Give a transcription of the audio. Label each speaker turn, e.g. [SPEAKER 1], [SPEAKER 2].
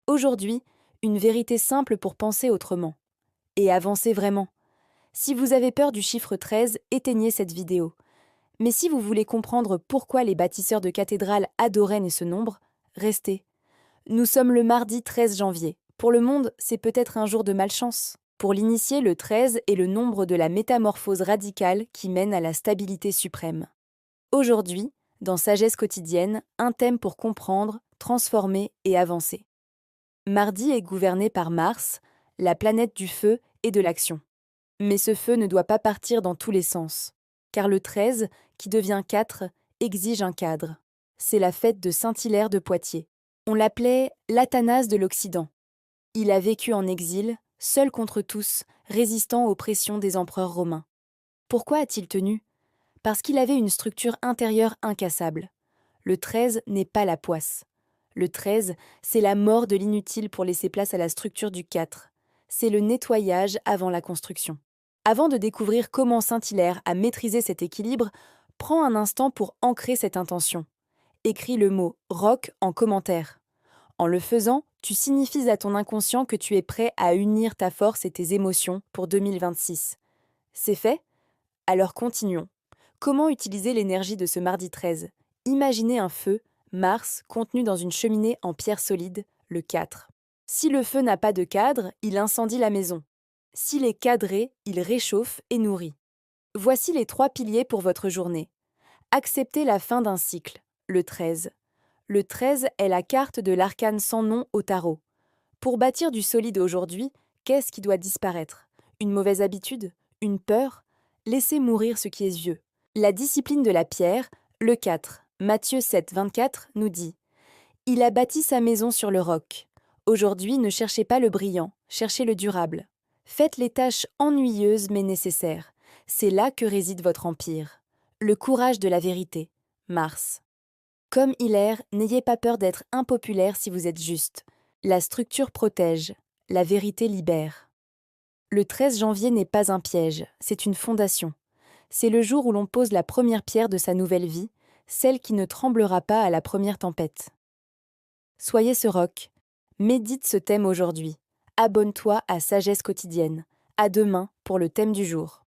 [SPEAKER 1] Aujourd'hui, une vérité simple pour penser autrement. Et avancer vraiment. Si vous avez peur du chiffre 13, éteignez cette vidéo. Mais si vous voulez comprendre pourquoi les bâtisseurs de cathédrales adoraient ce nombre, restez. Nous sommes le mardi 13 janvier. Pour le monde, c'est peut-être un jour de malchance. Pour l'initié, le 13 est le nombre de la métamorphose radicale qui mène à la stabilité suprême. Aujourd'hui, dans Sagesse quotidienne, un thème pour comprendre, transformer et avancer. Mardi est gouverné par Mars, la planète du feu et de l'action. Mais ce feu ne doit pas partir dans tous les sens, car le 13, qui devient 4, exige un cadre. C'est la fête de Saint-Hilaire de Poitiers. On l'appelait l'Athanase de l'Occident. Il a vécu en exil, seul contre tous, résistant aux pressions des empereurs romains. Pourquoi a-t-il tenu ? Parce qu'il avait une structure intérieure incassable. Le 13 n'est pas la poisse. Le 13, c'est la mort de l'inutile pour laisser place à la structure du 4. C'est le nettoyage avant la construction. Avant de découvrir comment Saint-Hilaire a maîtrisé cet équilibre, prends un instant pour ancrer cette intention. Écris le mot « roc » en commentaire. En le faisant, tu signifies à ton inconscient que tu es prêt à unir ta force et tes émotions pour 2026. C'est fait ? Alors continuons. Comment utiliser l'énergie de ce mardi 13 ? Imaginez un feu, Mars, contenu dans une cheminée en pierre solide, le 4. Si le feu n'a pas de cadre, il incendie la maison. S'il est cadré, il réchauffe et nourrit. Voici les 3 piliers pour votre journée. Acceptez la fin d'un cycle, le 13. Le 13 est la carte de l'arcane sans nom au tarot. Pour bâtir du solide aujourd'hui, qu'est-ce qui doit disparaître ? Une mauvaise habitude ? Une peur ? Laissez mourir ce qui est vieux. La discipline de la pierre, le 4, Matthieu 7, 24, nous dit « Il a bâti sa maison sur le roc. Aujourd'hui, ne cherchez pas le brillant, cherchez le durable. Faites les tâches ennuyeuses mais nécessaires. C'est là que réside votre empire. Le courage de la vérité. Mars. Comme Hilaire, n'ayez pas peur d'être impopulaire si vous êtes juste. La structure protège, la vérité libère. Le 13 janvier n'est pas un piège, c'est une fondation. C'est le jour où l'on pose la première pierre de sa nouvelle vie, celle qui ne tremblera pas à la première tempête. Soyez ce roc. Médite ce thème aujourd'hui. Abonne-toi à Sagesse quotidienne. À demain pour le thème du jour.